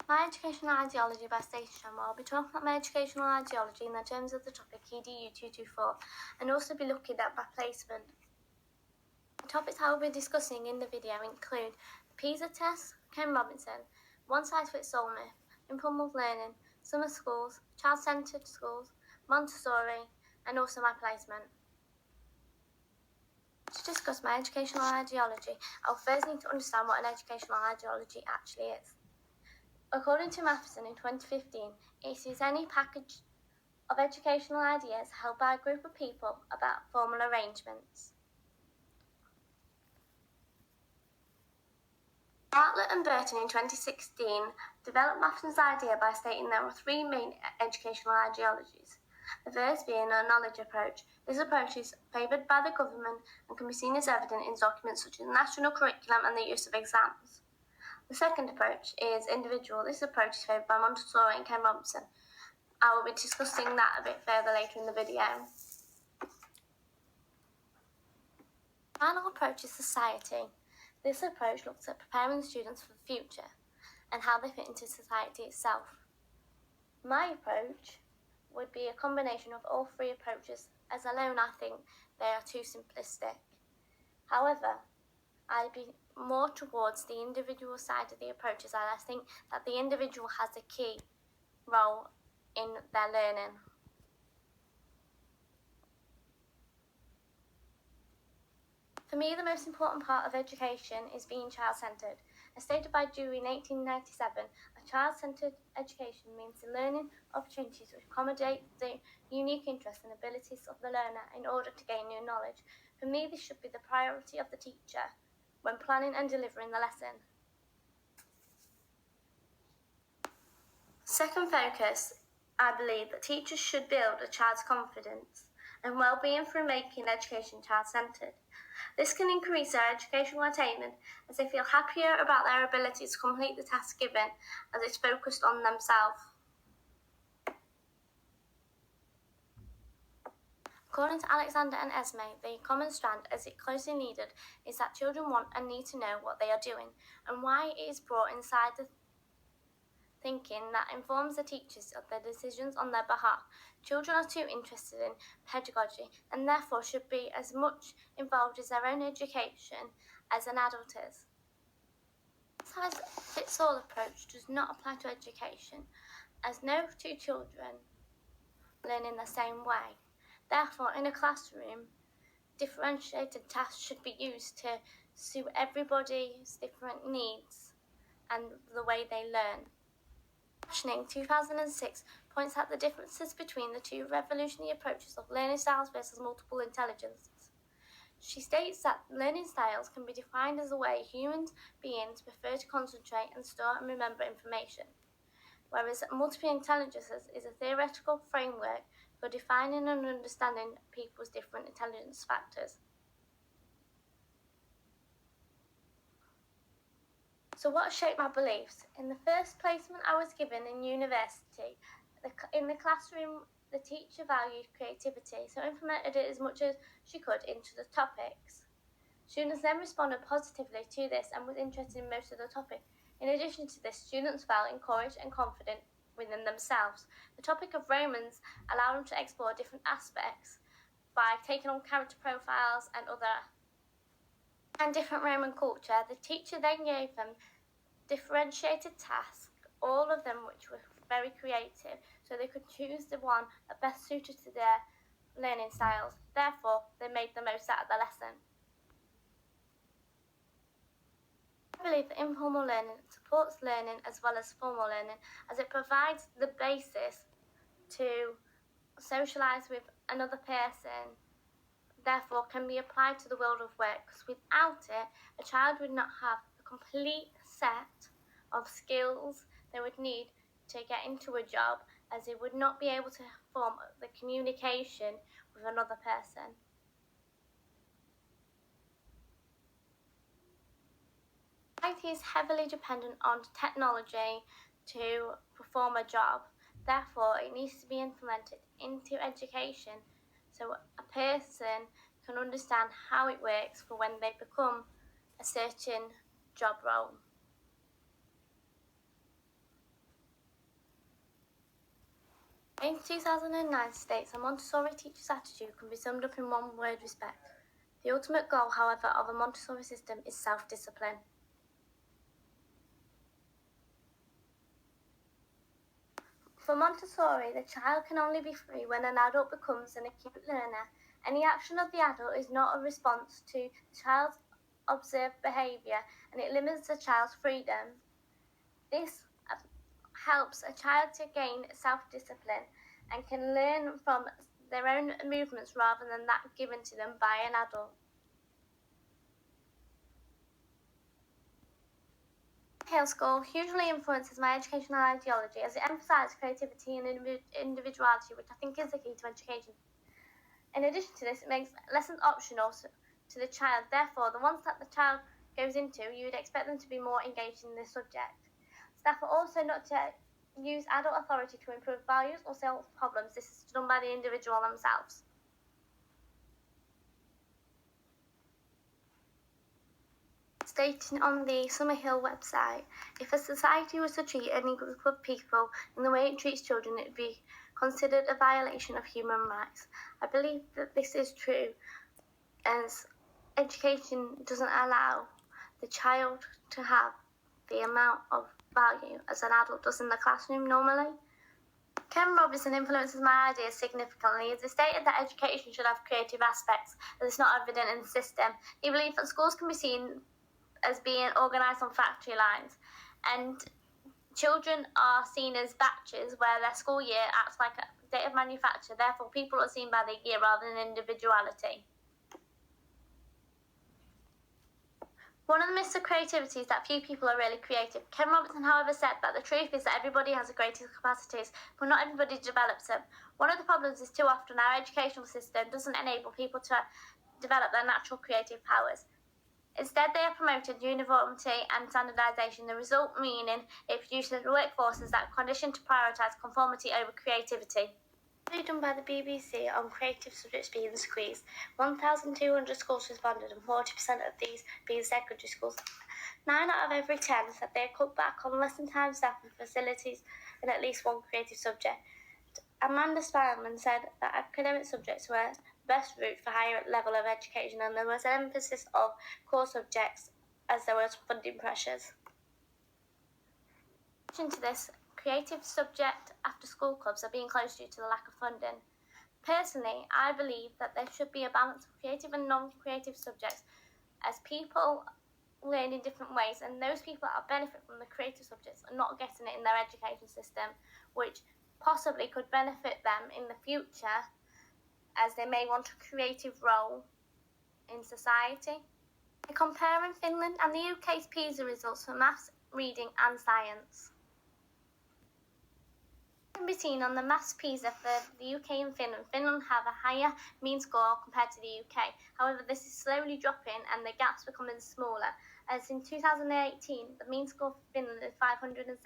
My educational ideology by Station. I'll be talking about my educational ideology in the terms of the topic Edu224 and also be looking at my placement. The topics I will be discussing in the video include the PISA test, Ken Robinson, one-size-fits-all myth, informal learning, summer schools, child-centred schools, Montessori, and also my placement. To discuss my educational ideology, I'll first need to understand what an educational ideology actually is. According to Matheson in 2015, it is any package of educational ideas held by a group of people about formal arrangements. Bartlett and Burton in 2016 developed Matheson's idea by stating there were three main educational ideologies. The first being a knowledge approach. This approach is favoured by the government and can be seen as evident in documents such as the national curriculum and the use of exams. The second approach is individual. This approach is favoured by Montessori and Ken Robinson. I will be discussing that a bit further later in the video. The final approach is society. This approach looks at preparing the students for the future and how they fit into society itself. My approach would be a combination of all three approaches, as alone I think they are too simplistic. However, I'd be more towards the individual side of the approaches, and I think that the individual has a key role in their learning. For me, the most important part of education is being child-centred. As stated by Dewey in 1897, a child-centred education means the learning opportunities which accommodate the unique interests and abilities of the learner in order to gain new knowledge. For me, this should be the priority of the teacher when planning and delivering the lesson. Second focus, I believe that teachers should build a child's confidence and well-being through making education child-centred. This can increase their educational attainment as they feel happier about their ability to complete the task given as it's focused on themselves. According to Alexander and Esme, the common strand, as it closely needed, is that children want and need to know what they are doing and why it is brought inside the thinking that informs the teachers of their decisions on their behalf. Children are too interested in pedagogy and therefore should be as much involved as their own education as an adult is. One-size-fits-all approach does not apply to education, as no two children learn in the same way. Therefore, in a classroom, differentiated tasks should be used to suit everybody's different needs and the way they learn. Rationing 2006 points out the differences between the two revolutionary approaches of learning styles versus multiple intelligences. She states that learning styles can be defined as a way human beings prefer to concentrate and store and remember information, whereas multiple intelligences is a theoretical framework for defining and understanding people's different intelligence factors. So what shaped my beliefs? In the first placement I was given in university, in the classroom, the teacher valued creativity, so implemented it as much as she could into the topics. Students then responded positively to this and was interested in most of the topic. In addition to this, students felt encouraged and confident within themselves. The topic of Romans allowed them to explore different aspects by taking on character profiles and different Roman culture. The teacher then gave them differentiated tasks, all of them which were very creative, so they could choose the one that best suited to their learning styles. Therefore, they made the most out of the lesson. I believe that informal learning supports learning as well as formal learning, as it provides the basis to socialise with another person, therefore can be applied to the world of work, because without it, a child would not have a complete set of skills they would need to get into a job, as they would not be able to form the communication with another person. Society is heavily dependent on technology to perform a job. Therefore, it needs to be implemented into education so a person can understand how it works for when they become a certain job role. In 2009 states a Montessori teacher's attitude can be summed up in one word: respect. The ultimate goal, however, of a Montessori system is self-discipline. For Montessori, the child can only be free when an adult becomes an acute learner. Any action of the adult is not a response to the child's observed behaviour, and it limits the child's freedom. This helps a child to gain self-discipline and can learn from their own movements rather than that given to them by an adult. Hill School hugely influences my educational ideology as it emphasises creativity and individuality, which I think is the key to education. In addition to this, it makes lessons optional to the child. Therefore, the ones that the child goes into, you would expect them to be more engaged in this subject. Staff are also not to use adult authority to improve values or solve problems. This is done by the individual themselves. Stating on the Summerhill website, if a society was to treat any group of people in the way it treats children, it would be considered a violation of human rights. I believe that this is true, as education doesn't allow the child to have the amount of value as an adult does in the classroom normally. Ken Robinson influences my ideas significantly as he stated that education should have creative aspects, as it's not evident in the system. He believed that schools can be seen as being organised on factory lines, and children are seen as batches where their school year acts like a date of manufacture. Therefore, people are seen by their year rather than individuality. One of the myths of creativity is that few people are really creative. Ken Robinson, however, said that the truth is that everybody has the greatest capacities, but not everybody develops them. One of the problems is too often our educational system doesn't enable people to develop their natural creative powers. Instead, they are promoted uniformity and standardisation, the result meaning it produces workforces that are conditioned to prioritise conformity over creativity. Done by the BBC on creative subjects being squeezed. 1,200 schools responded, and 40% of these being secondary schools. 9 out of every 10 said they had cut back on lesson time, staff and facilities in at least one creative subject. Amanda Spielman said that academic subjects were the best route for higher level of education, and there was an emphasis of core subjects as there was funding pressures. In addition to this, creative subject after-school clubs are being closed due to the lack of funding. Personally, I believe that there should be a balance of creative and non-creative subjects, as people learn in different ways, and those people that benefit from the creative subjects are not getting it in their education system, which possibly could benefit them in the future, as they may want a creative role in society. Comparing Finland and the UK's PISA results for maths, reading and science. Can be seen on the maths PISA for the UK and Finland. Finland have a higher mean score compared to the UK. However, this is slowly dropping and the gaps becoming smaller. As in 2018, the mean score for Finland is 507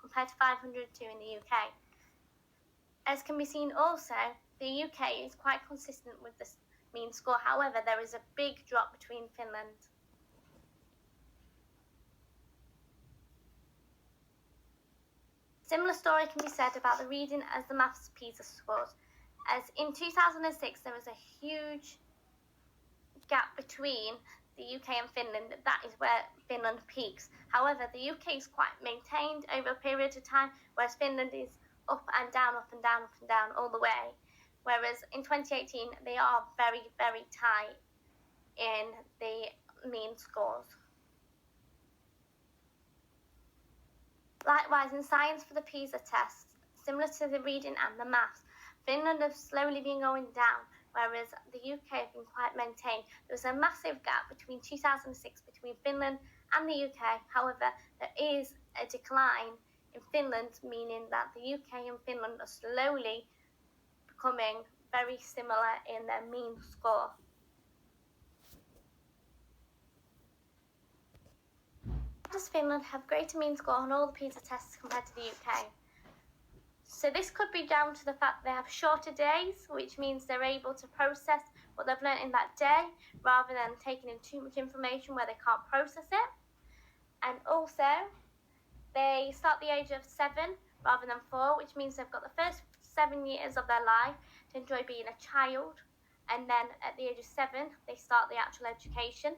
compared to 502 in the UK. As can be seen also, the UK is quite consistent with this mean score. However, there is a big drop between Finland. Similar story can be said about the reading as the maths PISA scores, as in 2006 there was a huge gap between the UK and Finland. That is where Finland peaks. However, the UK is quite maintained over a period of time, whereas Finland is up and down, up and down, up and down all the way. Whereas in 2018 they are very, very tight in the mean scores. Likewise, in science for the PISA tests, similar to the reading and the maths, Finland has slowly been going down, whereas the UK have been quite maintained. There was a massive gap between 2006 between Finland and the UK. However, there is a decline in Finland, meaning that the UK and Finland are slowly becoming very similar in their mean score. Does Finland have greater mean score on all the PISA tests compared to the UK? So this could be down to the fact they have shorter days, which means they're able to process what they've learnt in that day rather than taking in too much information where they can't process it. And also, they start the age of 7 rather than 4, which means they've got the first 7 years of their life to enjoy being a child, and then at the age of 7 they start the actual education.